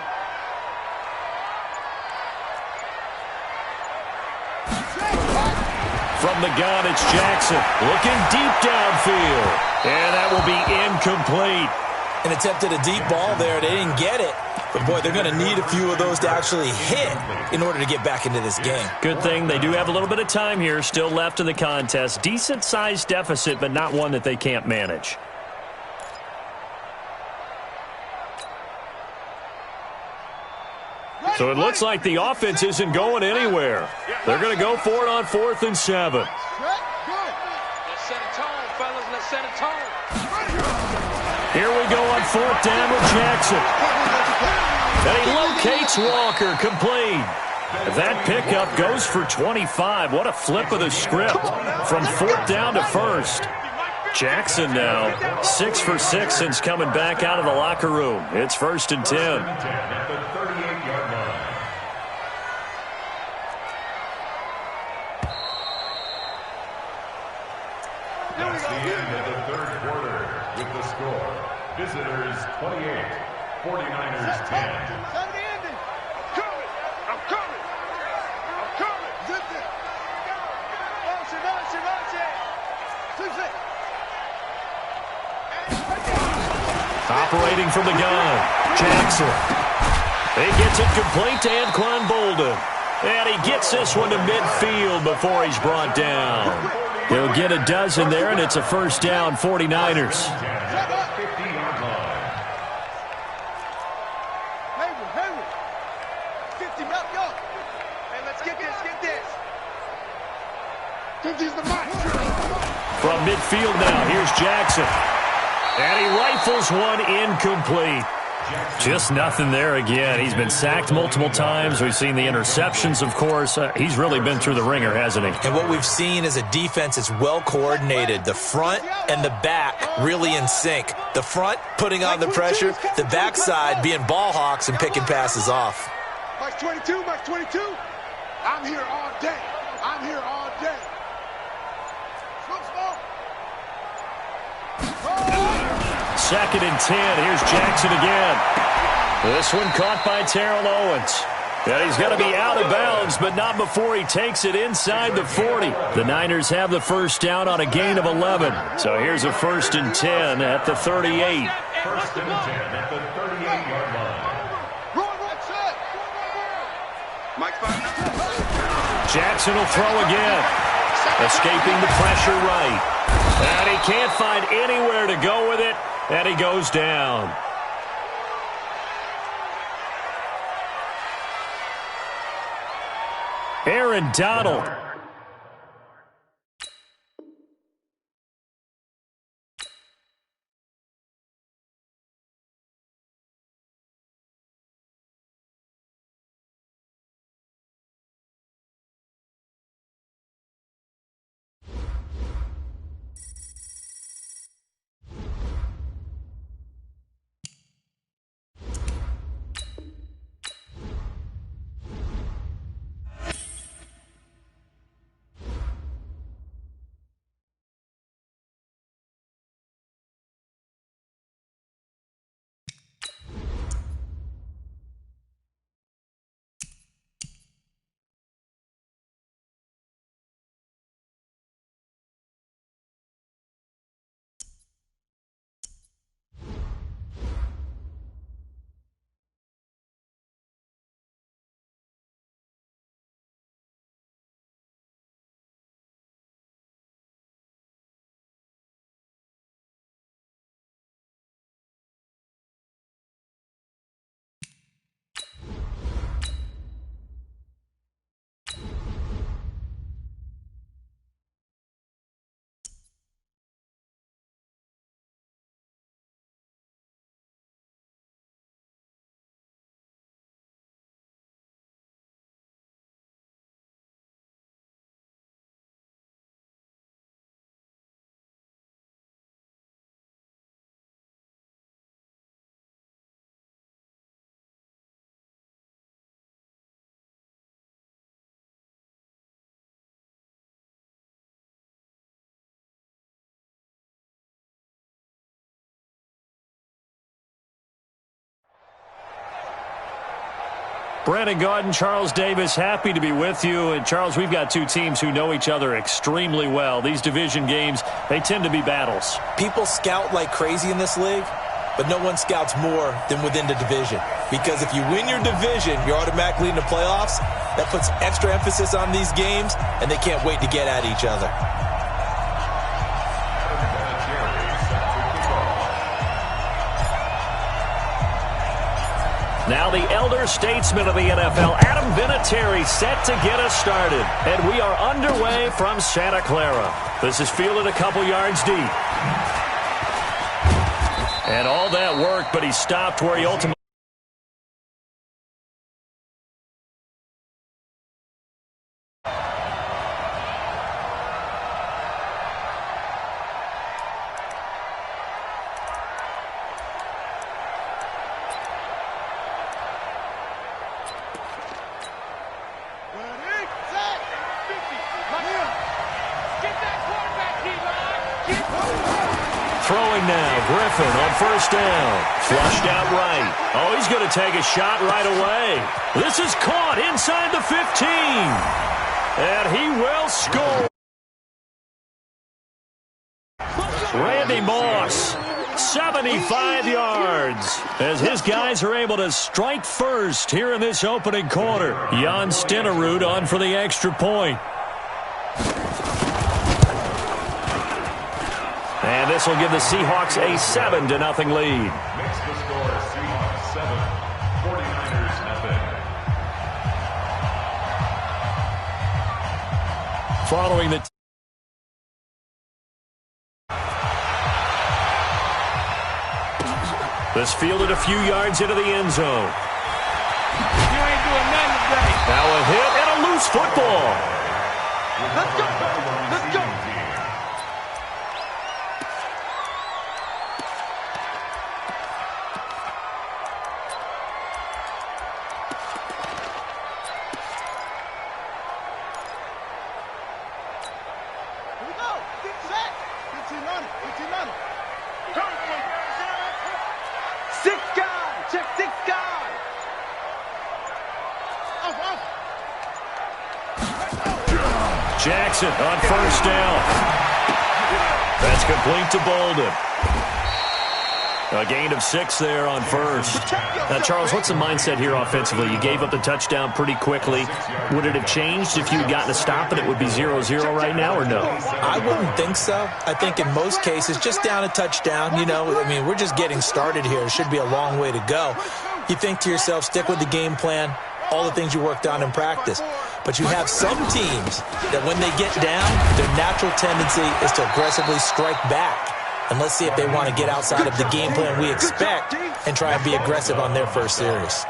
From the gun, it's Jackson. Looking deep downfield. And that will be incomplete. An attempt at a deep ball there. They didn't get it. But, boy, they're going to need a few of those to actually hit in order to get back into this game. Good thing they do have a little bit of time here still left in the contest. Decent-sized deficit, but not one that they can't manage. So it looks like the offense isn't going anywhere. They're going to go for it on 4th and 7. Let's set a tone, fellas. Let's set a tone. Here we go on 4th down with Jackson. And he locates Walker, complete. That pickup goes for 25. What a flip of the script from 4th down to 1st. Jackson now 6 for 6 since coming back out of the locker room. It's 1st and 10. That's the end of the third quarter with the score. Visitors 28, 49ers 10. Set the ending. I'm coming. Zip it. Operating from the gun, Jackson. He gets it complete to Anquan Bolden. And he gets this one to midfield before he's brought down. He'll get a dozen there, and it's a first down, 49ers. Hayward. 50, go. Hey, let's get this. 50's the mark. From midfield now, here's Jackson. And he rifles one incomplete. Just nothing there again. He's been sacked multiple times. We've seen the interceptions, of course. He's really been through the ringer, hasn't he? And what we've seen is a defense that's well coordinated. The front and the back really in sync. The front putting on the pressure. The backside being ball hawks and picking passes off. Mark 22. I'm here all day. Smoke. 2nd and 10. Here's Jackson again. This one caught by Terrell Owens. And he's going to be out of bounds, but not before he takes it inside the 40. The Niners have the first down on a gain of 11. So here's a 1st and 10 at the 38. 1st and 10 at the 38-yard line. Jackson will throw again. Escaping the pressure right. And he can't find anywhere to go with it, and he goes down. Aaron Donald. Brandon Gaudin, Charles Davis, happy to be with you. And, Charles, we've got two teams who know each other extremely well. These division games, they tend to be battles. People scout like crazy in this league, but no one scouts more than within the division. Because if you win your division, you're automatically in the playoffs. That puts extra emphasis on these games, and they can't wait to get at each other. Now the elder statesman of the NFL, Adam Vinatieri, set to get us started. And we are underway from Santa Clara. This is fielded a couple yards deep. And all that work, but he stopped where he ultimately... Throwing now, Griffin on first down. Flushed out right. Oh, he's going to take a shot right away. This is caught inside the 15. And he will score. Randy Moss, 75 yards, as his guys are able to strike first here in this opening quarter. Jan Stenerud on for the extra point. And this will give the Seahawks a 7-0 lead. Makes the score Seahawks 7, 49ers nothing. Following the... This fielded a few yards into the end zone. You ain't doing nothing today. Now a hit and a loose football. Let's go. Let's go. Here we go. Get set. 15 on it. 15 on it. Jackson on first down. That's complete to Bolden. A gain of 6 there on first. Now, Charles, what's the mindset here offensively? You gave up the touchdown pretty quickly. Would it have changed if you had gotten a stop and it would be 0-0 right now, or no? I wouldn't think so. I think in most cases, just down a touchdown, you know, I mean, we're just getting started here. It should be a long way to go. You think to yourself, stick with the game plan, all the things you worked on in practice. But you have some teams that when they get down, their natural tendency is to aggressively strike back. And let's see if they want to get outside of the game plan we expect and try and be aggressive on their first series.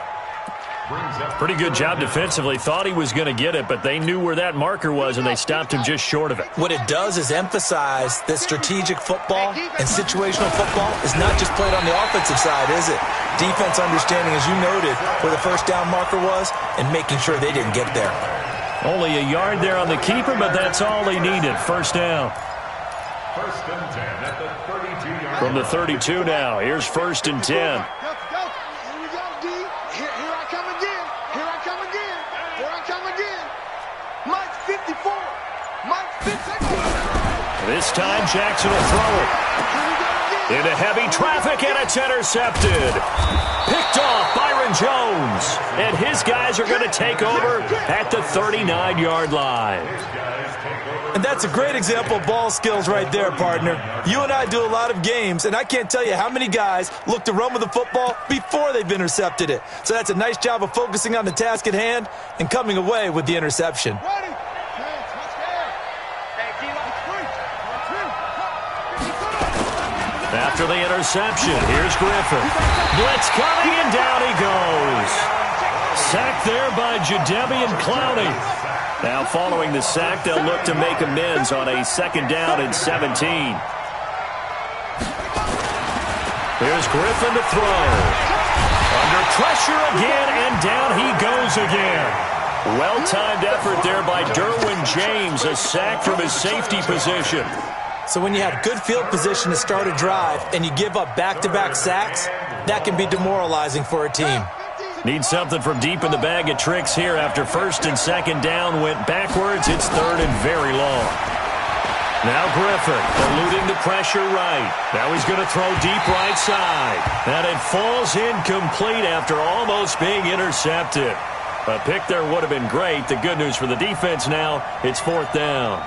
Pretty good job defensively. Thought he was going to get it, but they knew where that marker was, and they stopped him just short of it. What it does is emphasize that strategic football and situational football is not just played on the offensive side, is it? Defense understanding, as you noted, where the first down marker was and making sure they didn't get there. Only a yard there on the keeper, but that's all they needed. First down. First and 10 at the 32-yard From the 32 now, here's first and 10. Here we go, D. Here I come again. Here I come again. Here I come again. Mike's 54. Mike's 54. This time, Jackson will throw it. Into heavy traffic, and it's intercepted. Picked off Byron Jones. And his guys are going to take over at the 39-yard line. And that's a great example of ball skills right there, partner. You and I do a lot of games, and I can't tell you how many guys look to run with the football before they've intercepted it. So that's a nice job of focusing on the task at hand and coming away with the interception. After the interception, here's Griffin. Blitz coming, and down he goes. Sacked there by Jadeveon Clowney. Now following the sack, they'll look to make amends on a second down and 17. Here's Griffin to throw. Under pressure again, and down he goes again. Well-timed effort there by Derwin James, a sack from his safety position. So when you have good field position to start a drive and you give up back-to-back sacks, that can be demoralizing for a team. Need something from deep in the bag of tricks here after first and second down went backwards. It's third and very long. Now Griffin eluding the pressure right. Now he's going to throw deep right side. And it falls incomplete after almost being intercepted. A pick there would have been great. The good news for the defense now, it's fourth down.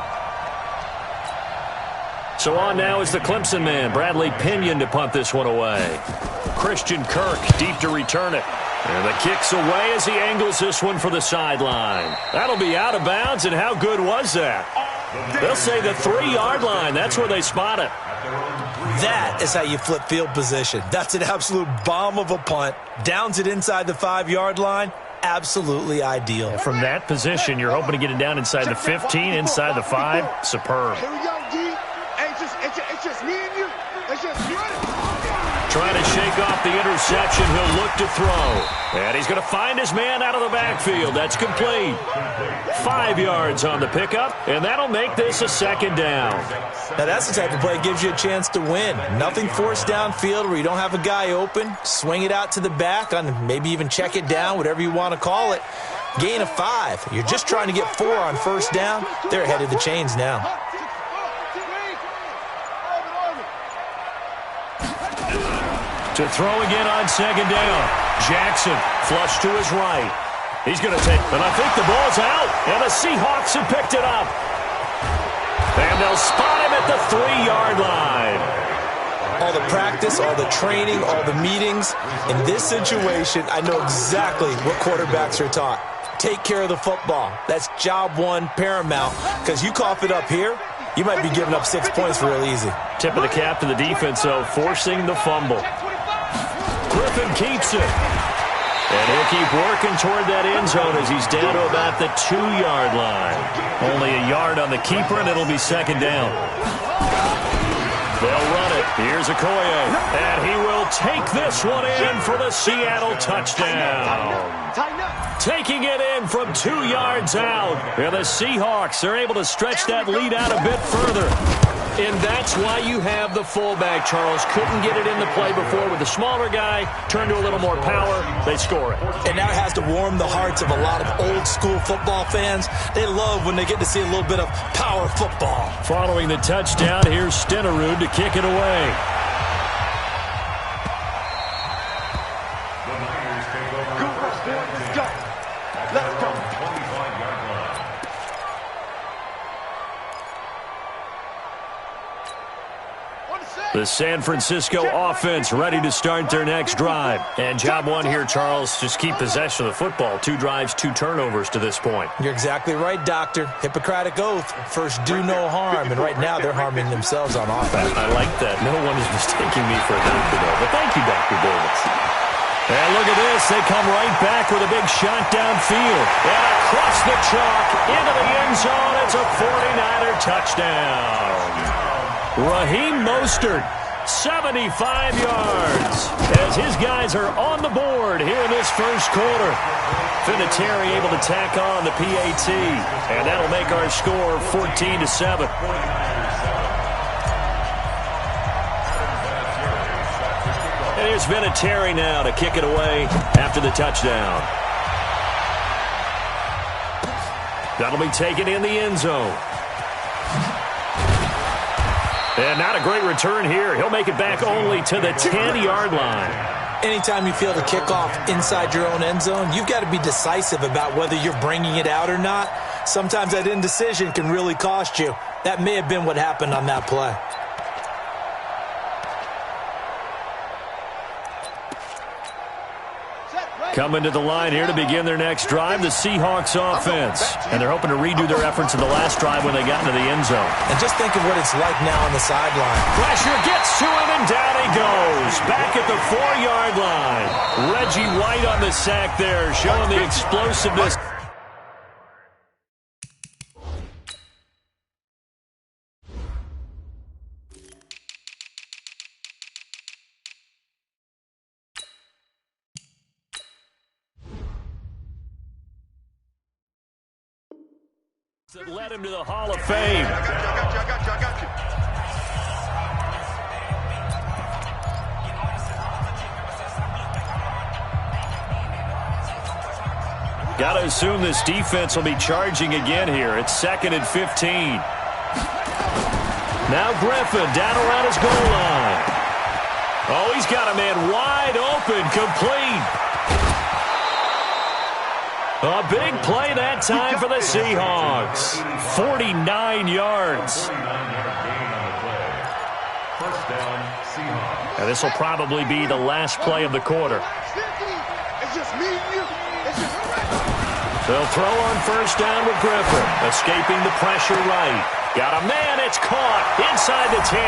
So on now is the Clemson man, Bradley Pinion, to punt this one away. Christian Kirk deep to return it. And the kick's away as he angles this one for the sideline. That'll be out of bounds, and how good was that? They'll say the 3-yard line. That's where they spot it. That is how you flip field position. That's an absolute bomb of a punt. Downs it inside the 5-yard line. Absolutely ideal. From that position, you're hoping to get it down inside the 15, inside the 5. Superb. Here we go, D. Hey, it's just me and you. It's just you. Trying to shake off the interception. He'll look to throw. And he's going to find his man out of the backfield. That's complete. 5 yards on the pickup, and that'll make this a second down. Now that's the type of play that gives you a chance to win. Nothing forced downfield where you don't have a guy open. Swing it out to the back, on maybe even check it down, whatever you want to call it. Gain of 5. You're just trying to get 4 on first down. They're ahead of the chains now. To throw again on second down. Jackson flush to his right. He's going to take, and I think the ball's out, and the Seahawks have picked it up. And they'll spot him at the 3-yard line. All the practice, all the training, all the meetings. In this situation, I know exactly what quarterbacks are taught. Take care of the football. That's job one, paramount, because you cough it up here, you might be giving up 6 points real easy. Tip of the cap to the defense, though, forcing the fumble. Griffin keeps it. And he'll keep working toward that end zone as he's down to about the 2-yard line. Only a yard on the keeper, and it'll be second down. They'll run it. Here's Okoye. And he will take this one in for the Seattle touchdown. Tighten up. taking it in from 2 yards out. And the Seahawks are able to stretch that lead out a bit further. And that's why you have the fullback, Charles. Couldn't get it in the play before with the smaller guy. Turned to a little more power. They score it. And that has to warm the hearts of a lot of old-school football fans. They love when they get to see a little bit of power football. Following the touchdown, here's Stenerud to kick it away. The Niners take over first down. Let's go. Let's go. 25-yard line. The San Francisco offense ready to start their next drive. And job one here, Charles, just keep possession of the football. 2 drives, 2 turnovers to this point. You're exactly right, Doctor. Hippocratic oath. First, do no harm. And right now, they're harming themselves on offense. I like that. No one is mistaking me for a doctor, though. But thank you, Dr. Davis. And look at this. They come right back with a big shot downfield. And across the chalk, into the end zone. It's a 49er touchdown. Raheem Mostert, 75 yards, as his guys are on the board here in this first quarter. Vinatieri able to tack on the PAT, and that'll make our score 14-7. And here's Vinatieri now to kick it away after the touchdown. That'll be taken in the end zone. And not a great return here. He'll make it back only to the 10-yard line. Anytime you feel the kickoff inside your own end zone, you've got to be decisive about whether you're bringing it out or not. Sometimes that indecision can really cost you. That may have been what happened on that play. Coming to the line here to begin their next drive, the Seahawks offense. And they're hoping to redo their efforts in the last drive when they got into the end zone. And just think of what it's like now on the sideline. Pressure gets to him, and down he goes. Back at the 4-yard line. Reggie White on the sack there, showing the explosiveness. That led him to the Hall of Fame. I got you. Got to assume this defense will be charging again here. It's 2nd and 15. Now Griffin down around his goal line. Oh, he's got a man wide open, complete. A big play that time for the Seahawks. 49 yards. 49-yard gain on the play. First down, Seahawks. And this will probably be the last play of the quarter. It's just me and you. It's just They'll throw on first down with Griffin. Escaping the pressure right. Got a man. It's caught inside the 10.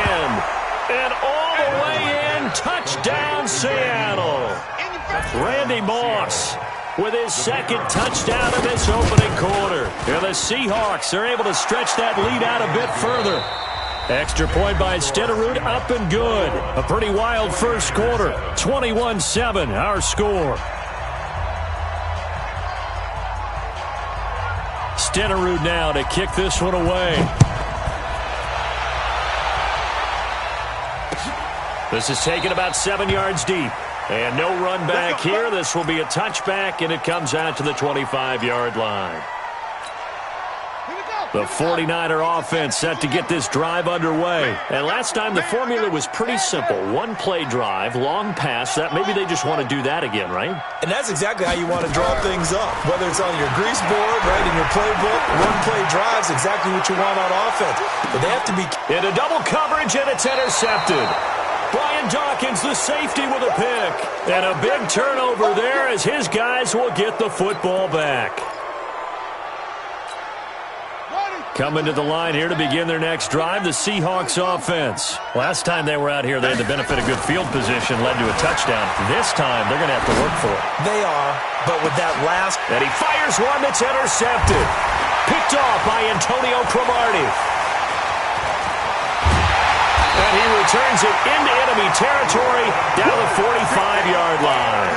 And all the way in. Touchdown, Seattle. Randy Moss with his 2nd touchdown in this opening quarter. And the Seahawks are able to stretch that lead out a bit further. Extra point by Stenerud, up and good. A pretty wild first quarter. 21-7, our score. Stenerud now to kick this one away. This is taken about 7 yards deep. And no run back here. This will be a touchback, and it comes out to the 25-yard line. The 49er offense set to get this drive underway. And last time the formula was pretty simple. 1-play drive, long pass. That maybe they just want to do that again, right? And that's exactly how you want to draw things up. Whether it's on your grease board, right, in your playbook, 1-play drive's exactly what you want on offense. But they have to be into double coverage, and it's intercepted. Brian Dawkins, the safety, with a pick. And a big turnover there as his guys will get the football back. Coming to the line here to begin their next drive, the Seahawks offense. Last time they were out here, they had the benefit of good field position, led to a touchdown. This time, they're going to have to work for it. They are, but with that last... And he fires one that's intercepted. Picked off by Antonio Cromartie. And he returns it into enemy territory down the 45-yard line.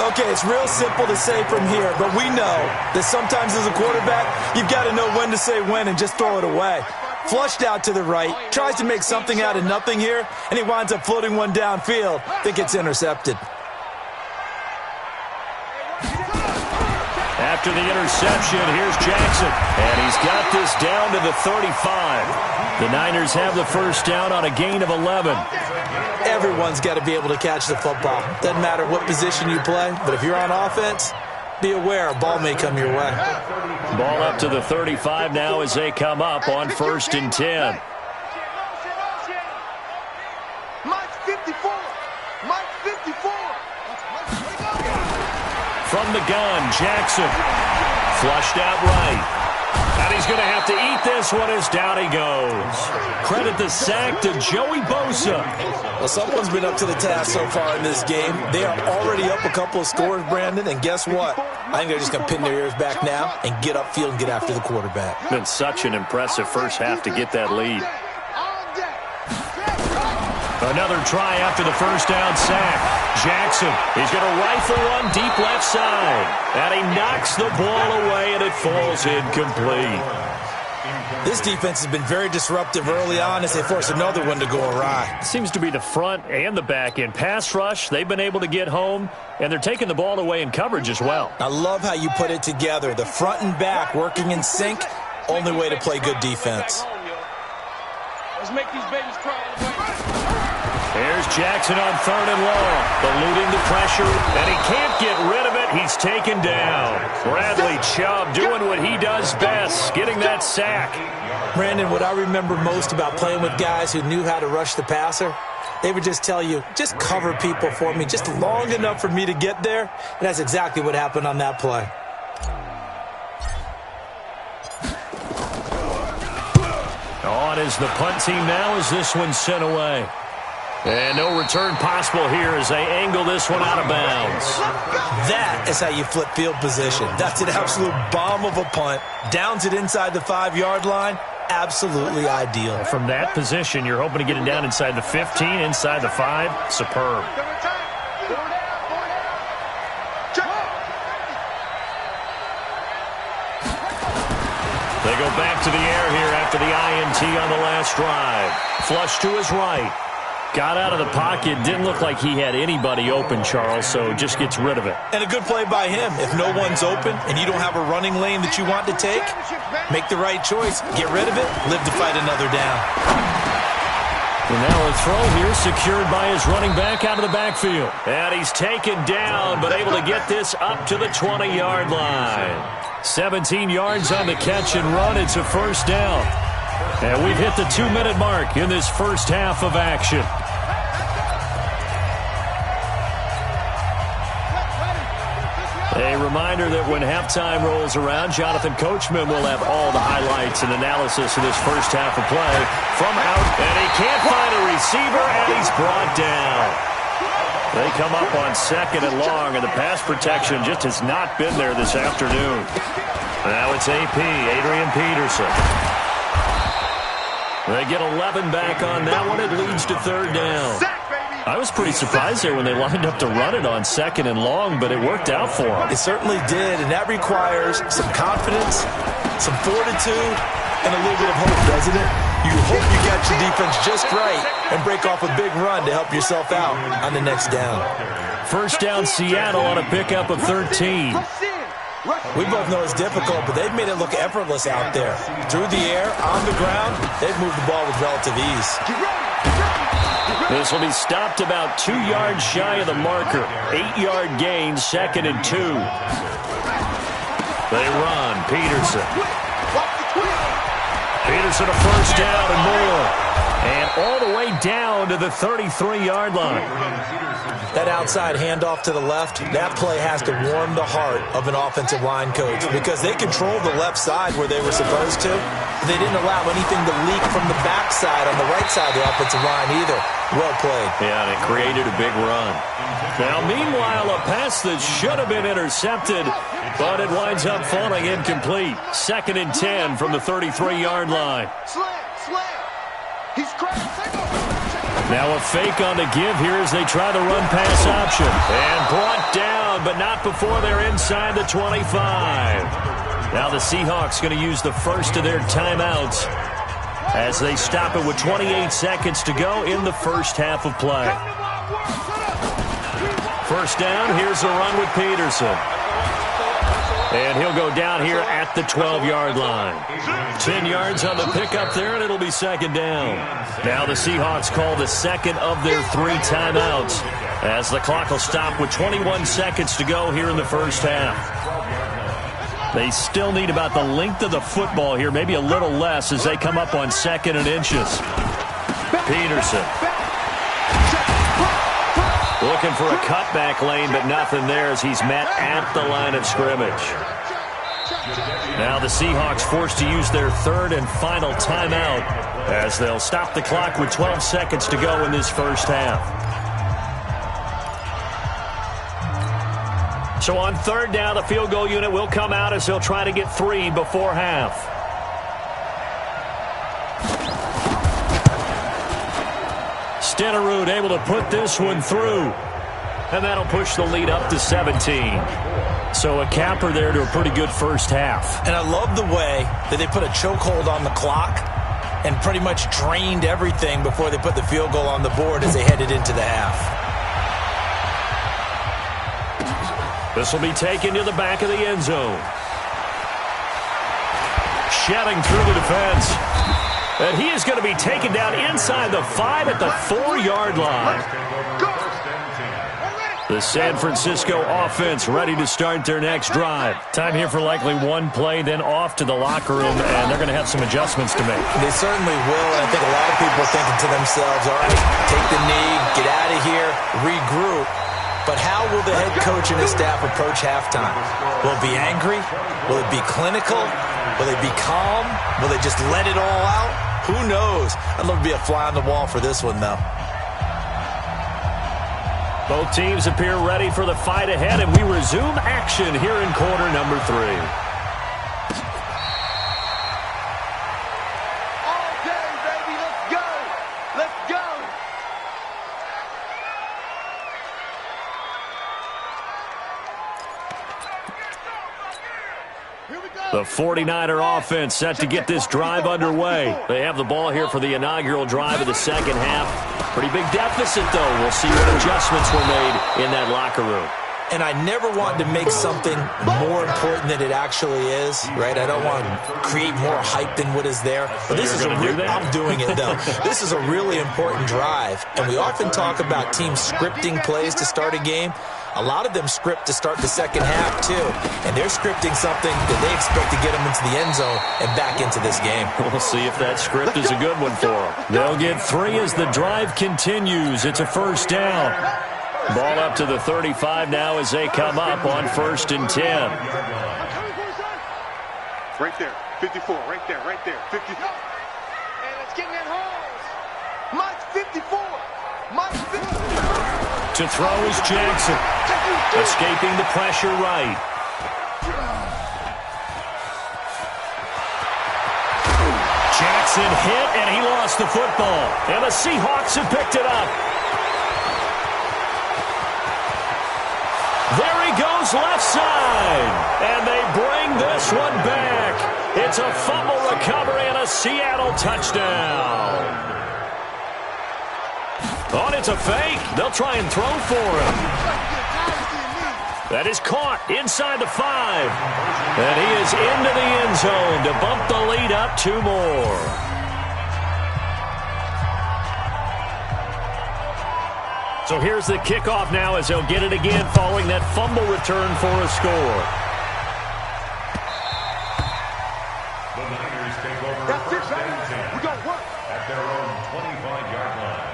Okay, it's real simple to say from here, but we know that sometimes as a quarterback, you've got to know when to say when and just throw it away. Flushed out to the right, tries to make something out of nothing here, and he winds up floating one downfield that gets intercepted. After the interception, here's Jackson, and he's got this down to the 35. The Niners have the first down on a gain of 11. Everyone's got to be able to catch the football. Doesn't matter what position you play, but if you're on offense, be aware a ball may come your way. Ball up to the 35 now as they come up on 1st and 10. Mike 54. Mike 54. From the gun, Jackson. Flushed out right. And he's going to have to eat this one as down he goes. Credit the sack to Joey Bosa. Well, someone's been up to the task so far in this game. They are already up a couple of scores, Brandon, and guess what? I think they're just going to pin their ears back now and get upfield and get after the quarterback. Been such an impressive first half to get that lead. Another try after the first down sack. Jackson, he's going to rifle one deep left side. And he knocks the ball away, and it falls incomplete. This defense has been very disruptive early on as they force another one to go awry. Seems to be the front and the back end. Pass rush, they've been able to get home, and they're taking the ball away in coverage as well. I love how you put it together. The front and back working in sync, only way to play good defense. Let's make these babies crawl. Here's Jackson on 3rd and long, eluding the pressure, and he can't get rid of it. He's taken down. Bradley Chubb doing what he does best, getting that sack. Brandon, what I remember most about playing with guys who knew how to rush the passer, they would just tell you, just cover people for me, just long enough for me to get there. And that's exactly what happened on that play. On is the punt team now as this one's sent away. And no return possible here as they angle this one out of bounds. That is how you flip field position. That's an absolute bomb of a punt. Downs it inside the 5-yard line. Absolutely ideal. From that position, you're hoping to get it down inside the 15, inside the 5. Superb. They go back to the air here after the INT on the last drive. Flush to his right. Got out of the pocket. Didn't look like he had anybody open, Charles, so just gets rid of it. And a good play by him. If no one's open and you don't have a running lane that you want to take, make the right choice. Get rid of it. Live to fight another down. And now a throw here secured by his running back out of the backfield. And he's taken down, but able to get this up to the 20-yard line. 17 yards on the catch and run. It's a first down. And we've hit the 2-minute mark in this first half of action. A reminder that when halftime rolls around, Jonathan Coachman will have all the highlights and analysis of this first half of play from out. And he can't find a receiver, and he's brought down. They come up on 2nd and long, and the pass protection just has not been there this afternoon. Now it's AP, Adrian Peterson. They get 11 back on that one. It leads to 3rd down. I was pretty surprised there when they lined up to run it on 2nd and long, but it worked out for them. It certainly did, and that requires some confidence, some fortitude, and a little bit of hope, doesn't it? You hope you got your defense just right and break off a big run to help yourself out on the next down. First down, Seattle on a pickup of 13. We both know it's difficult, but they've made it look effortless out there. Through the air, on the ground, they've moved the ball with relative ease. This will be stopped about 2 yards shy of the marker. 8-yard gain, 2nd and 2. They run. Peterson. Peterson a first down and more. And all the way down to the 33-yard line. That outside handoff to the left, that play has to warm the heart of an offensive line coach because they controlled the left side where they were supposed to. They didn't allow anything to leak from the backside on the right side of the offensive line either. Well played. Yeah, and it created a big run. Now, meanwhile, a pass that should have been intercepted, but it winds up falling incomplete. 2nd and 10 from the 33-yard line. Slam. He's cracked. Now a fake on the give here as they try the run-pass option. And brought down, but not before they're inside the 25. Now the Seahawks going to use the first of their timeouts as they stop it with 28 seconds to go in the first half of play. First down, here's the run with Peterson. And he'll go down here at the 12-yard line. 10 yards on the pickup there, and it'll be second down. Now the Seahawks call the second of their 3 timeouts as the clock will stop with 21 seconds to go here in the first half. They still need about the length of the football here, maybe a little less as they come up on 2nd and inches. Peterson. Looking for a cutback lane, but nothing there as he's met at the line of scrimmage. Now the Seahawks forced to use their 3rd and final timeout as they'll stop the clock with 12 seconds to go in this first half. So on 3rd down, the field goal unit will come out as they'll try to get 3 before half. Stenerud able to put this one through. And that'll push the lead up to 17. So a capper there to a pretty good first half. And I love the way that they put a chokehold on the clock and pretty much drained everything before they put the field goal on the board as they headed into the half. This will be taken to the back of the end zone. Shedding through the defense. And he is going to be taken down inside the 5 at the 4-yard line. The San Francisco offense ready to start their next drive. Time here for likely one play, then off to the locker room, and they're going to have some adjustments to make. They certainly will, and I think a lot of people are thinking to themselves, all right, take the knee, get out of here, regroup. But how will the head coach and his staff approach halftime? Will it be angry? Will it be clinical? Will they be calm? Will they just let it all out? Who knows? I'd love to be a fly on the wall for this one, though. Both teams appear ready for the fight ahead, and we resume action here in quarter number 3. All day, baby. Let's go. Let's go. The 49er offense set to get this drive underway. They have the ball here for the inaugural drive of the second half. Pretty big deficit, though. We'll see what adjustments were made in that locker room. And I never want to make something more important than it actually is, right? I don't want to create more hype than what is there. But this is I'm doing it, though. This is a really important drive. And we often talk about teams scripting plays to start a game. A lot of them script to start the second half, too. And they're scripting something that they expect to get them into the end zone and back into this game. We'll see if that script is a good one for them. They'll get 3 as the drive continues. It's a first down. Ball up to the 35 now as they come up on 1st and 10. Right there. 54. Right there. Right there. 54. Hey, let's get in that holes. Mike's 54. Mike's 54. To throw is Jackson. Escaping the pressure right. Jackson hit, and he lost the football. And the Seahawks have picked it up. There he goes left side. And they bring this one back. It's a fumble recovery and a Seattle touchdown. Oh, and it's a fake. They'll try and throw for him. That is caught inside the 5. And he is into the end zone to bump the lead up 2 more. So here's the kickoff now as they'll get it again following that fumble return for a score. The Niners take over first and 10. We got work at their own 25-yard line.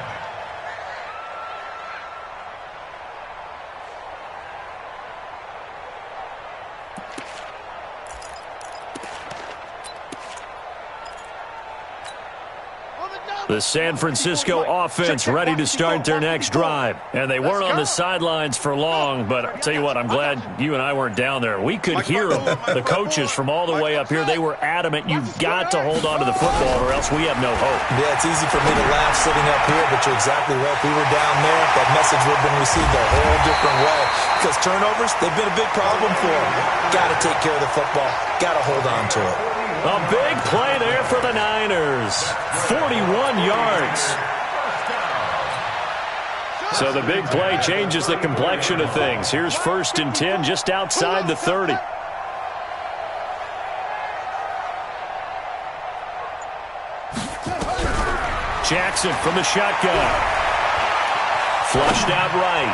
The The San Francisco offense ready to start their next drive. And they weren't on the sidelines for long, but I'll tell you what, I'm glad you and I weren't down there. We could hear them, the coaches from all the way up here. They were adamant, you've got to hold on to the football or else we have no hope. Yeah, it's easy for me to laugh sitting up here, but you're exactly right. If we were down there, that message would have been received a whole different way. Because turnovers, they've been a big problem for them. Got to take care of the football. Got to hold on to it. A big play there for the Niners. 41 yards. So the big play changes the complexion of things. Here's 1st and 10 just outside the 30. Jackson from the shotgun. Flushed out right.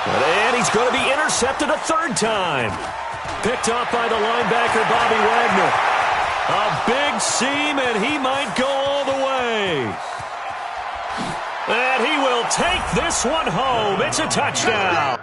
And he's going to be intercepted a third time. Picked off by the linebacker, Bobby Wagner. A big seam, and he might go all the way. And he will take this one home. It's a touchdown.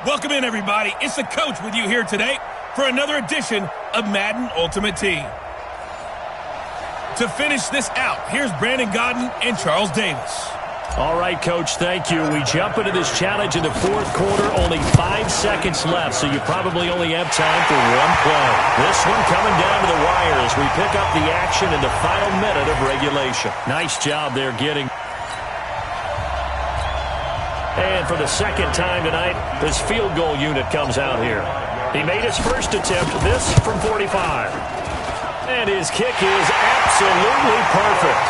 Welcome in, everybody. It's the coach with you here today for another edition of Madden Ultimate Team. To finish this out, here's Brandon Gaudin and Charles Davis. All right, Coach, thank you. We jump into this challenge in the fourth quarter. Only 5 seconds left, so you probably only have time for one play. This one coming down to the wire as we pick up the action in the final minute of regulation. Nice job there getting. And for the second time tonight, this field goal unit comes out here. He made his first attempt, this from 45. And his kick is absolutely perfect.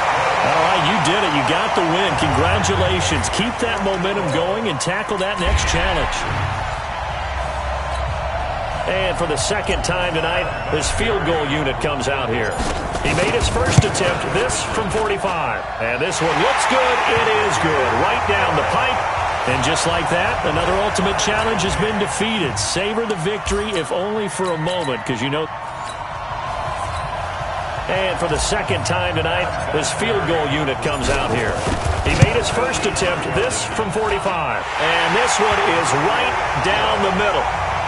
All right, you did it. You got the win. Congratulations. Keep that momentum going and tackle that next challenge. And for the second time tonight, this field goal unit comes out here. He made his first attempt, this from 45. And this one looks good. It is good. Right down the pipe. And just like that, another ultimate challenge has been defeated. Savor the victory, if only for a moment, because you know. And for the second time tonight, this field goal unit comes out here. He made his first attempt, this from 45. And this one is right down the middle.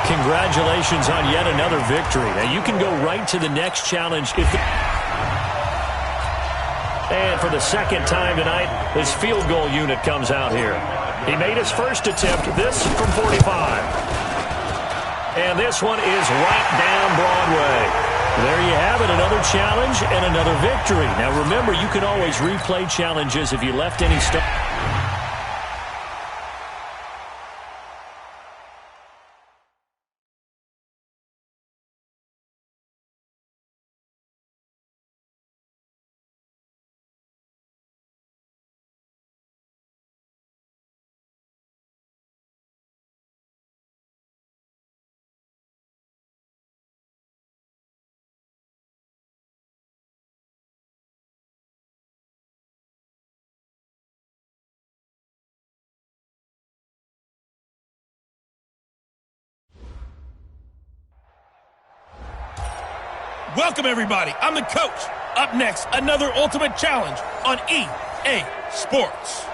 Congratulations on yet another victory. Now you can go right to the next challenge if And for the second time tonight, this field goal unit comes out here. He made his first attempt, this from 45. And this one is right down Broadway. There you have it, another challenge and another victory. Now remember, you can always replay challenges if you left any stuff. Welcome, everybody. I'm the coach. Up next, another Ultimate Challenge on EA Sports.